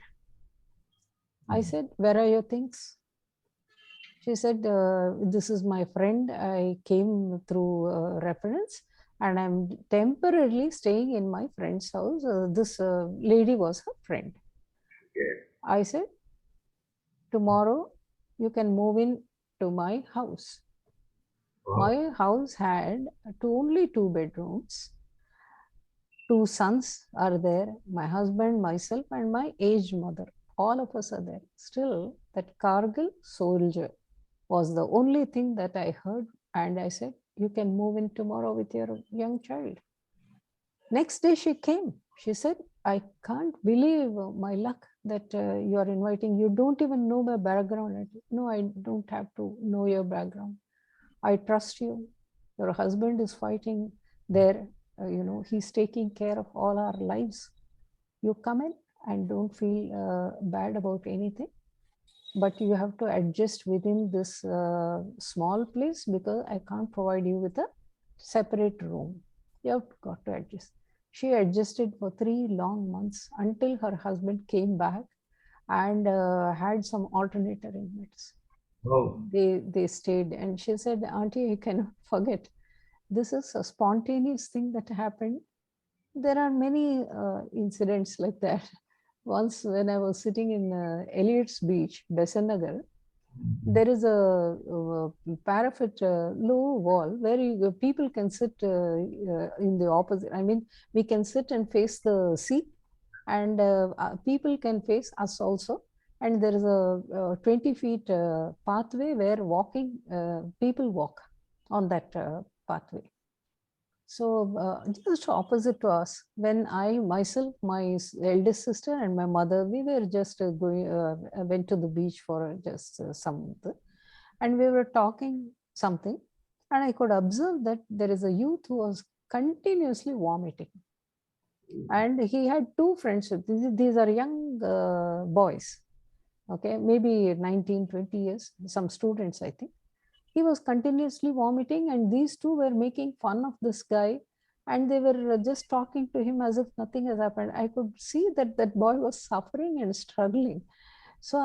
I said, "Where are your things?" She said, "This is my friend. I came through reference, and I'm temporarily staying in my friend's house." This lady was her friend. I said, "Tomorrow you can move in to my house." My house had only 2 bedrooms. 2 sons are there, my husband, myself, and my aged mother. All of us are there. Still, that Kargil soldier was the only thing that I heard, and I said, "You can move in tomorrow with your young child." Next day she came. She said, I can't believe my luck that you are inviting. You don't even know my background. I said, no, I don't have to know your background. I trust you. Your husband is fighting there. He's taking care of all our lives. You come in and don't feel bad about anything. But you have to adjust within this small place because I can't provide you with a separate room. You have got to adjust. She adjusted for 3 long months until her husband came back and had some alternate arrangements. Oh, They stayed, and she said, Auntie, you cannot forget. This is a spontaneous thing that happened. There are many incidents like that. Once when I was sitting in Elliott's Beach, Besanagar, there is a parapet low wall where people can sit in the opposite. I mean, we can sit and face the sea, and people can face us also. And there is a 20 feet pathway where people walk on that pathway. So just opposite to us, when I myself, my eldest sister and my mother, we were just went to the beach for just something, and we were talking something, and I could observe that there is a youth who was continuously vomiting, and he had two friends. These are young boys, okay, maybe 19, 20 years, some students, I think. He was continuously vomiting, and these two were making fun of this guy, and they were just talking to him as if nothing has happened. I could see that that boy was suffering and struggling. So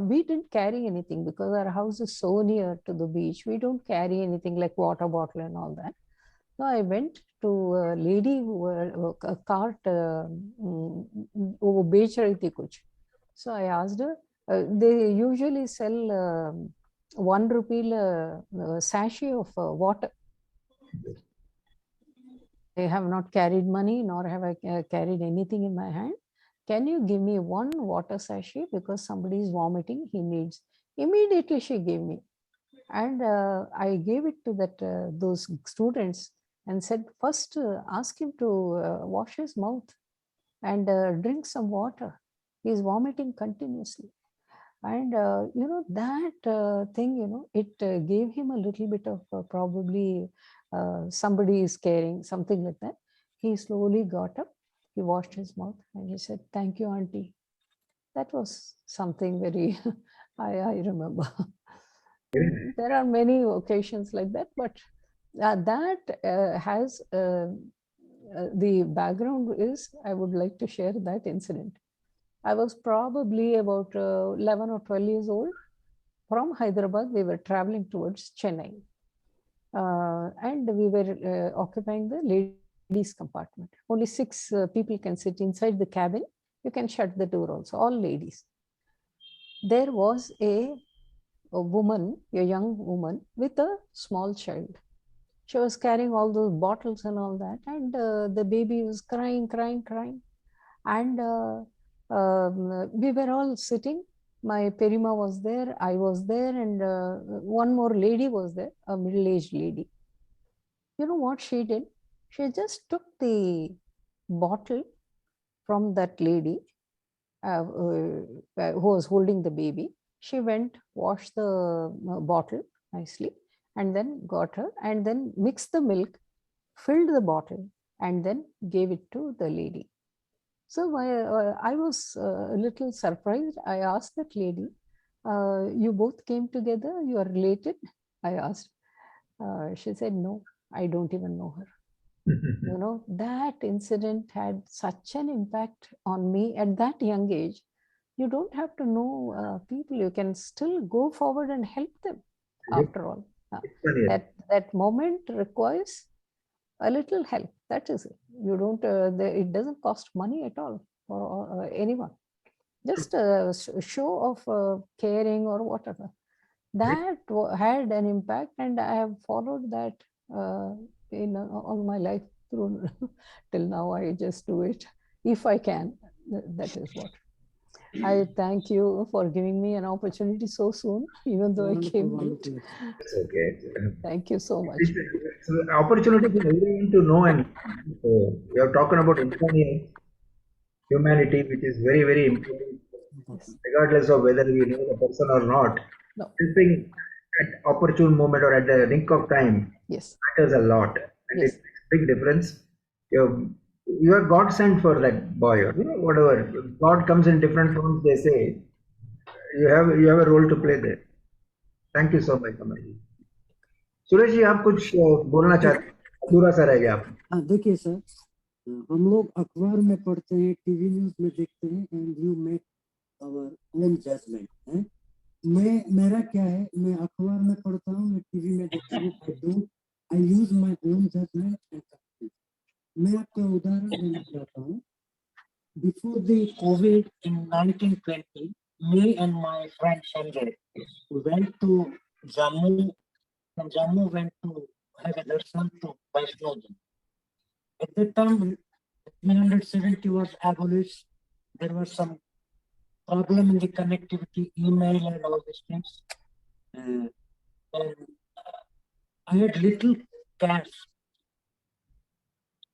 we didn't carry anything because our house is so near to the beach. We don't carry anything like water bottle and all that. So I went to a lady who were a cart वो बेच रही थी कुछ. So I asked her. They usually sell ₹1 sachet of water. I have not carried money, nor have I carried anything in my hand. Can you give me one water sachet because somebody is vomiting? He needs. Immediately she gave me, and I gave it to those students and said, first ask him to wash his mouth and drink some water. He is vomiting continuously. And that thing, it gave him a little bit of probably somebody is caring, something like that. He slowly got up, he washed his mouth, and he said, thank you, Auntie. That was something very I remember. There are many occasions like that, but that has the background is, I would like to share that incident. I was probably about 11 or 12 years old. From Hyderabad, we were traveling towards Chennai. And we were occupying the ladies' compartment. Only 6 people can sit inside the cabin. You can shut the door also, all ladies. There was a woman, a young woman with a small child. She was carrying all those bottles and all that, and the baby was crying. And we were all sitting. My Perima was there, I was there, and one more lady was there, a middle-aged lady. You know what she did? She just took the bottle from that lady who was holding the baby. She went, washed the bottle nicely, and then got her, and then mixed the milk, filled the bottle, and then gave it to the lady. So I was a little surprised. I asked that lady, you both came together, you are related? I asked. She said, no, I don't even know her. That incident had such an impact on me at that young age. You don't have to know people. You can still go forward and help them after all. That moment requires a little help. That is it. You don't, it doesn't cost money at all for anyone. Just a show of caring or whatever. That had an impact, and I have followed that in all my life through till now. I just do it if I can. That is what. I thank you for giving me an opportunity so soon, even though I came late. It's okay. Thank you so much. It's an opportunity for everyone to know, and so we are talking about infinity, humanity, which is very, very important, regardless of whether we know the person or not. No. Helping at opportune moment or at the nick of time Yes. matters a lot, and Yes. it makes a big difference. You are God sent for that boy, or whatever. God comes in different forms. They say you have a role to play there. Thank you so much, Amal ji. Suresh ji आप कुछ बोलना चाहते हैं? अधूरा सा रह गया आप. हाँ देखिए सर, हम लोग अखबार में पढ़ते हैं, टीवी न्यूज में देखते हैं, and you make our own judgement है. मेरा क्या है, मैं अखबार में पढ़ता हूँ, मैं टीवी में देखता हूँ. I use my own judgement and conclude. मैं आपको उदाहरण देना चाहता हूँ. Before the COVID in 1920, me and my friend Sanjay went to Jammu. From Jammu went to have a darshan to Vaishno Devi. At that time, 370 was abolished. There was some problem in the connectivity, email and all these things. And I had little cash.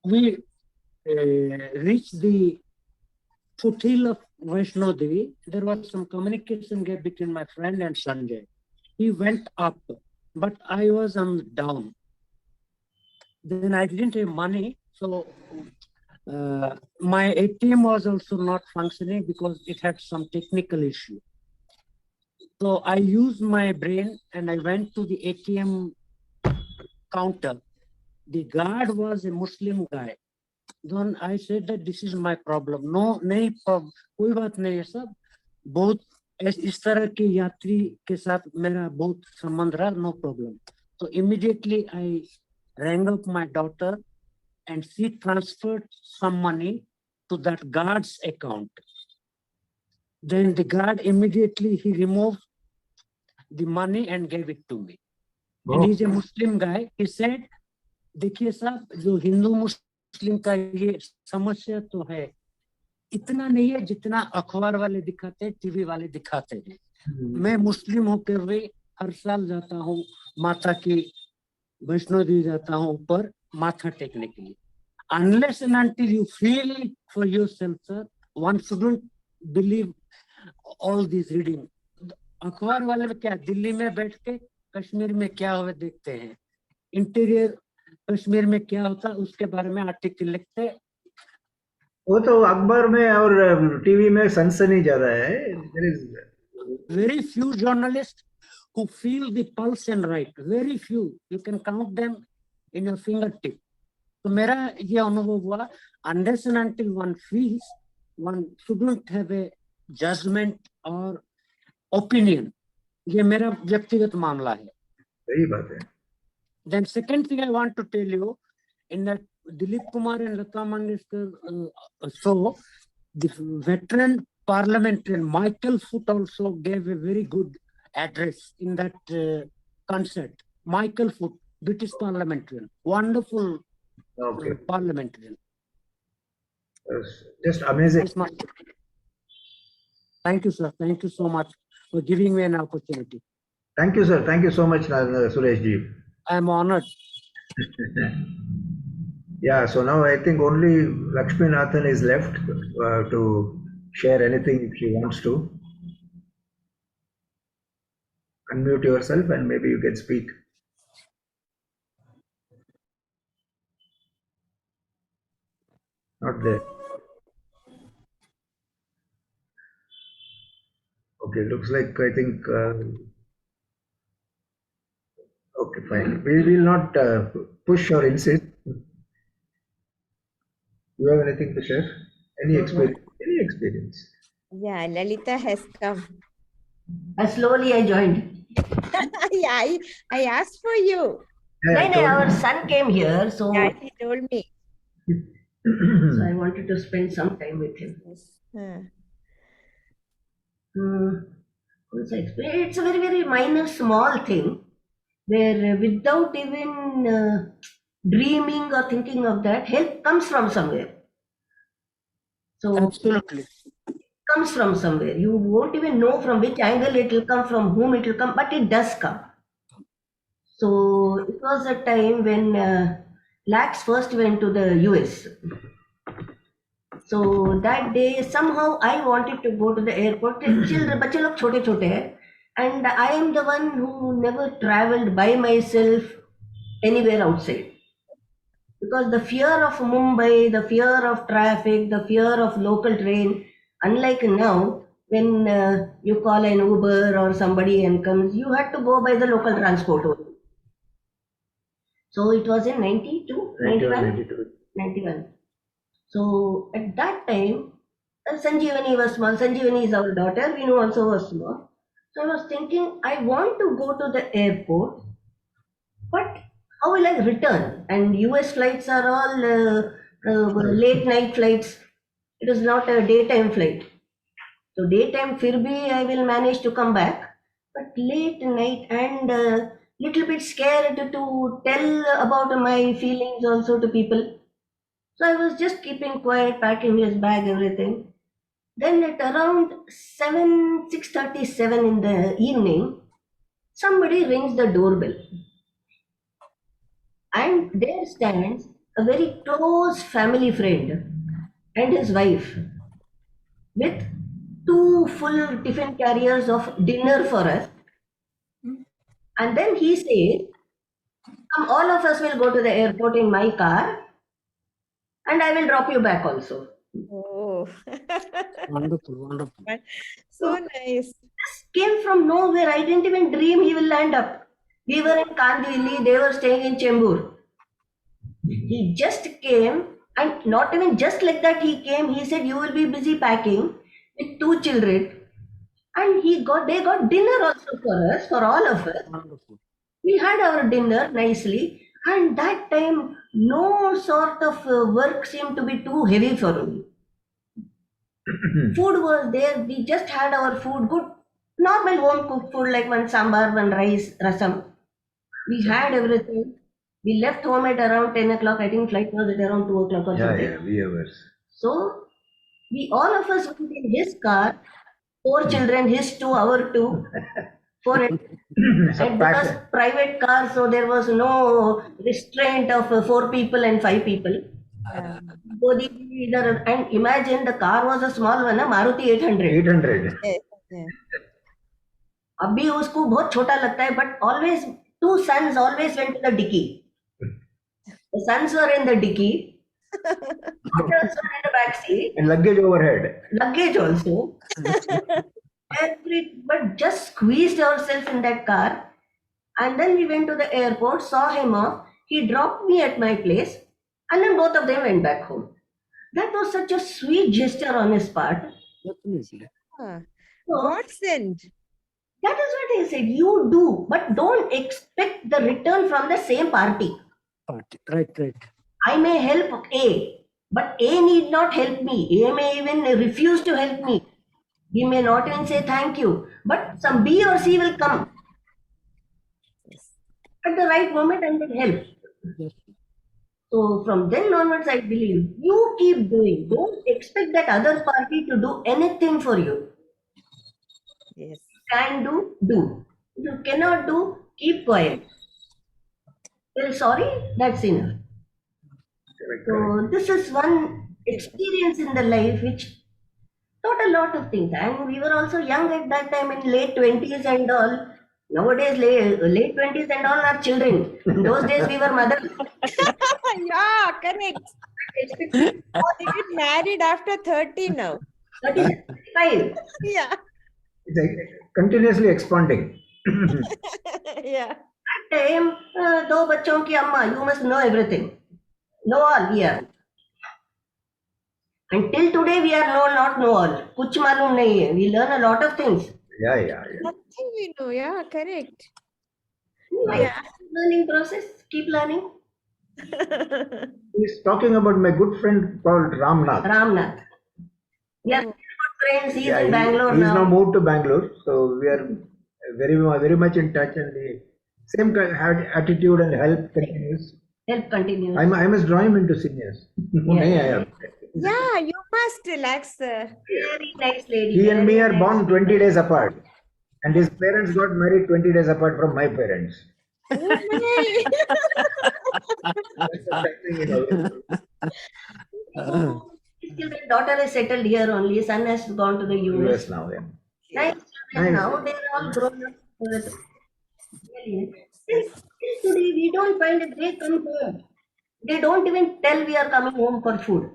We reached the foothill of Vaishno Devi. There was some communication gap between my friend and Sanjay. He went up, but I was on down. Then I didn't have money, so my ATM was also not functioning because it had some technical issue. So I used my brain and I went to the ATM counter. The guard was a Muslim guy. Then I said that this is my problem. No, नहीं problem, कोई बात नहीं है सब. बहुत इस तरह के यात्री के साथ मेरा बहुत संबंध रहा, no problem. So immediately I rang up my daughter and she transferred some money to that guard's account. Then the guard immediately he removed the money and gave it to me. And he's a Muslim guy. He said, देखिए साहब, जो हिंदू मुस्लिम का ये समस्या तो है, इतना नहीं है जितना अखबार वाले दिखाते हैं, टीवी वाले दिखाते हैं. मैं मुस्लिम होकर भी हर साल जाता हूँ माता की वैष्णो देवी जाता हूँ ऊपर माथा टेकने के लिए. Unless and until you feel it for yourself, sir, one shouldn't believe all this reading. अखबार वाले में क्या, दिल्ली में बैठ के कश्मीर में क्या हुआ देखते हैं, इंटीरियर कश्मीर में क्या होता उसके बारे में आर्टिकल लिखते. वो तो अखबार में और टीवी में सनसनी ज्यादा है. There is very few journalists who feel the pulse and write. Very few. You can count them in your fingertip. तो मेरा ये अनुभव हुआ, unless and until one feels, one shouldn't have a judgment or opinion. ये मेरा व्यक्तिगत मामला है. सही बात है. Then second thing I want to tell you, in that Dilip Kumar and Lata Mangeshkar show, the veteran parliamentarian Michael Foot also gave a very good address in that concert. Michael Foot, British parliamentarian, wonderful parliamentarian. Just amazing. Thank you, sir. Thank you so much for giving me an opportunity. Thank you, sir. Thank you so much, Suresh ji. I am honored. Yeah, so now I think only Lakshmi Nathan is left to share anything if she wants to. Unmute yourself and maybe you can speak. Not there. Okay, looks like I think. Okay, fine. We will not push or insist. You have anything to share? Any experience? Any experience? Yeah, Lalita has come. Slowly I joined. Yeah, I asked for you. Yeah, No, our son came here, so, Yeah, he told me. so I wanted to spend some time with him. It's a very, very minor, small thing where without even dreaming or thinking of that, help comes from somewhere. So Absolutely. it comes from somewhere. You won't even know from which angle it will come, from whom it will come, but it does come. So it was a time when Lax first went to the US. So that day somehow I wanted to go to the airport. Children, बच्चे लोग छोटे छोटे हैं, and I am the one who never traveled by myself anywhere outside. Because the fear of Mumbai, the fear of traffic, the fear of local train, unlike now, when you call an Uber or somebody and comes, you had to go by the local transport only. So it was in 92, 91? 91. So at that time, Sanjeevani was small. Sanjeevani is our daughter. Vinu also was small. So I was thinking, I want to go to the airport, but how will I return? And US flights are all late night flights. It is not a daytime flight. So daytime, fir bhi I will manage to come back. But late night and little bit scared to tell about my feelings also to people. So I was just keeping quiet, packing his bag, everything. Then at around 6:37 in the evening, somebody rings the doorbell. And there stands a very close family friend and his wife with 2 full tiffin carriers of dinner for us. And then he says, "Come, all of us will go to the airport in my car and I will drop you back also." Oh, Wonderful, wonderful. so nice. This came from nowhere. I didn't even dream he will land up. We were in Kandivali, they were staying in Chembur. He just came, and not even just like that he came. He said, "You will be busy packing with 2 children." And they got dinner also for us, for all of us. Wonderful. We had our dinner nicely, and that time no sort of work seemed to be too heavy for me. Food was there. We just had our food, good normal home cooked food like one sambar, one rice, rasam. We had everything. We left home at around 10 o'clock. I think flight was at around 2 o'clock or something. we hours. So we all of us went in his car, 4 children, his 2, our 2. 4 and because private car, so there was no restraint of 4 people and 5 people. And imagine the car was a small one, Maruti 800. 800. Yeah. अभी उसको बहुत छोटा लगता है, but always 2 sons always went to the dicky. The sons were in the dicky. Daughters were in the back seat. And luggage overhead. Luggage also. But just squeezed ourselves in that car. And then we went to the airport, saw him off. He dropped me at my place. And then both of them went back home. That was such a sweet gesture on his part. Definitely. Ah, So, God sent. that is what he said. You do, but don't expect the return from the same party. Right, right. I may help A, but A need not help me. A may even refuse to help me. He may not even say thank you, but some B or C will come at the right moment and will help. Yes. So from then onwards, I believe you keep doing. Don't expect that other party to do anything for you. Yes. Can do, do. If you cannot do, keep quiet. Well, sorry, that's enough. So this is one experience in the life which taught a lot of things. And we were also young at that time, in late 20s and all. Nowadays, late 20s and all are children. In those days, we were mothers. Yeah, correct. They get married after 30 now. 35. Yeah. It's continuously expanding. Yeah. That time, दो बच्चों की अम्मा, you must know everything. Know all, we are. Until today, we are not know all. कुछ मालूम नहीं है. We learn a lot of things. Yeah. Nothing we know. Yeah, correct. Yeah. Learning process. Keep learning. He's talking about my good friend called Ramnath. Ramnath. We are good friends. He is in He- Bangalore he's now now. moved to Bangalore, so we are very much in touch, and the same kind of attitude and help continues. Help continues. I must draw him into seniors. नहीं आया. Yeah, you must relax. Very nice lady. He and me very are nice. born 20 days apart. And his parents got married 20 days apart from my parents. Oh my. That's the sad thing, you know. So, his children, daughter is settled here only. Son has gone to the US. US now, yeah. Nice children Nice. now. They're all grown up. Really. Till today, we don't find that they come home. They don't even tell we are coming home for food.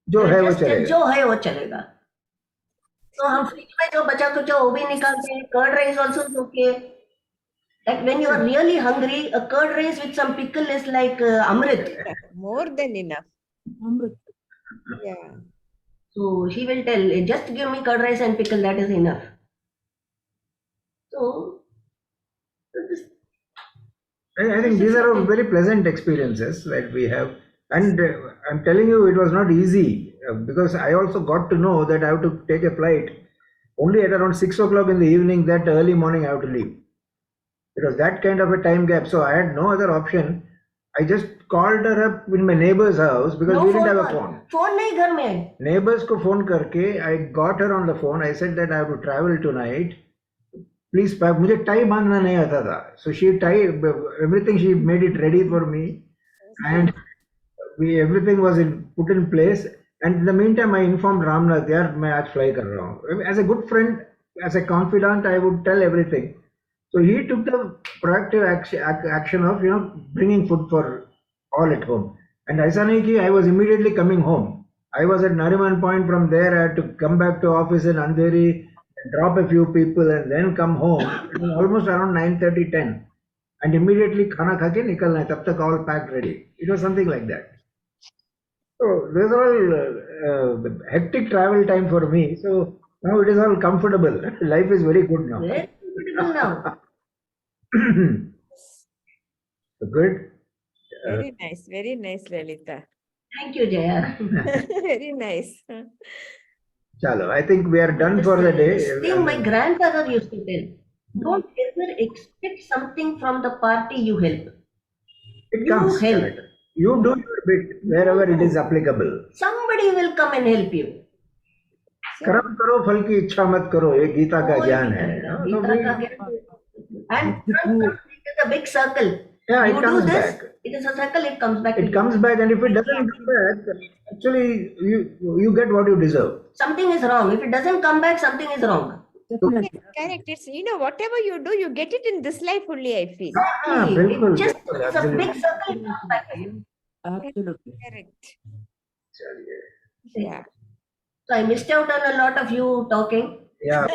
जो है वो Just tell, चलेगा. जो है वो चलेगा. तो हम फ्रिज में जो बचा कुछ वो भी निकालते हैं. Curd rice also is okay. Like when you are really hungry, a curd rice with some pickle is like amrit. More than enough. Amrit. Yeah. So she will tell, just give me curd rice and pickle, that is enough. So this, I think these are all very pleasant experiences that we have. And I'm telling you, it was not easy because I also got to know that I have to take a flight only at around 6 o'clock in the evening, that early morning I have to leave. It was that kind of a time gap. So I had no other option. I just called her up in my neighbor's house because no we didn't phone have a call. phone. Phone nahi ghar mein. Neighbors ko phone karke, I got her on the phone. I said that I have to travel tonight. Please pack. मुझे tie बांधना नहीं आता था. So she tied everything. She made it ready for me, and everything was put in place. And in the meantime, I informed Ramnath, यार मैं आज fly कर रहा हूँ. As a good friend, as a confidant, I would tell everything. So he took the proactive action of bringing food for all at home. And ऐसा नहीं कि I was immediately coming home. I was at Nariman Point. From there I had to come back to office in Andheri, drop a few people and then come home. It was almost around 9:30, 10. And immediately खाना खा के निकलना है, तब तक all packed ready. It was something like that. So these are all hectic travel time for me. So now it is all comfortable. Life is very good now. Very comfortable now. So good. Very nice, Lalita. Thank you, Jaya. Very nice. Chalo, I think we are done for the day. This thing my grandfather used to tell. Don't ever expect something from the party you help. It comes. help. Correct. You do your bit wherever it is applicable. Somebody will come and help you. कर्म करो फल की इच्छा मत करो, ये गीता का ज्ञान है. Gita ka gyan. And it is a big circle. Yeah, it You comes do this, back. it is a circle, it comes back. It comes back, and if it doesn't come back, actually you get what you deserve. Something is wrong. If it doesn't come back, something is wrong. Correct. It's whatever you do, you get it in this life only, I feel. बिल्कुल, Just बिल्कुल, it's a absolutely. big circle, it comes back again. Absolutely. Correct. चलिए. Yeah. So I missed out on a lot of you talking. Yeah.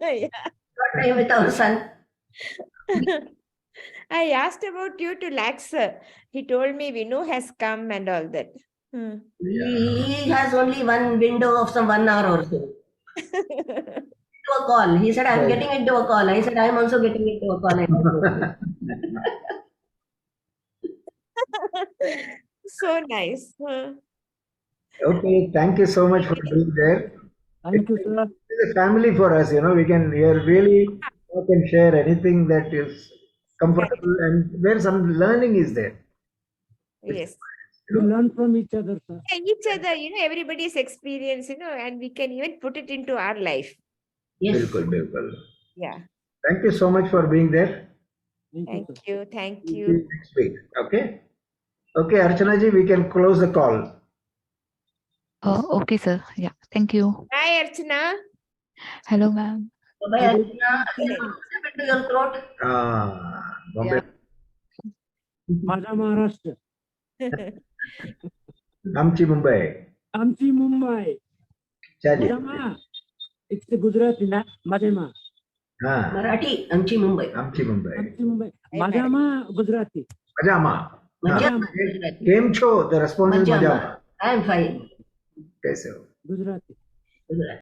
Yeah. Got time with our son. I asked about you to Lax. He told me Vinu has come and all that. He has only one window of some 1 hour or so. To a call. He said, I'm getting into a call. I said, I'm also getting into a call. So nice. Okay, thank you so much for being there. Thank you, sir. It's a family for us, we can really talk and share anything that is comfortable and where some learning is there. Yes. We learn from each other, sir. Each other, everybody's experience, and we can even put it into our life. Yes. Bilkul, bilkul. Yeah. Thank you so much for being there. Thank you. Thank See you. you next week. Okay. Okay, Archana ji, we can close the call. Okay, sir. Yeah. Thank you. Hi, Archana. Hello, ma'am. Bye-bye, Archana. What happened to your throat? Bombay. Maja Maharashtra. Amchi Mumbai. Amchi Mumbai. Chaliye. Majama. It's the Gujarati, na? Majama. Marathi, Amchi Mumbai. Amchi Mumbai. Amchi Mumbai. Majama, Gujarati. Majama. Majama. Game show, the response is Majama. I am fine. Kaise ho? Gujarati. Gujarati.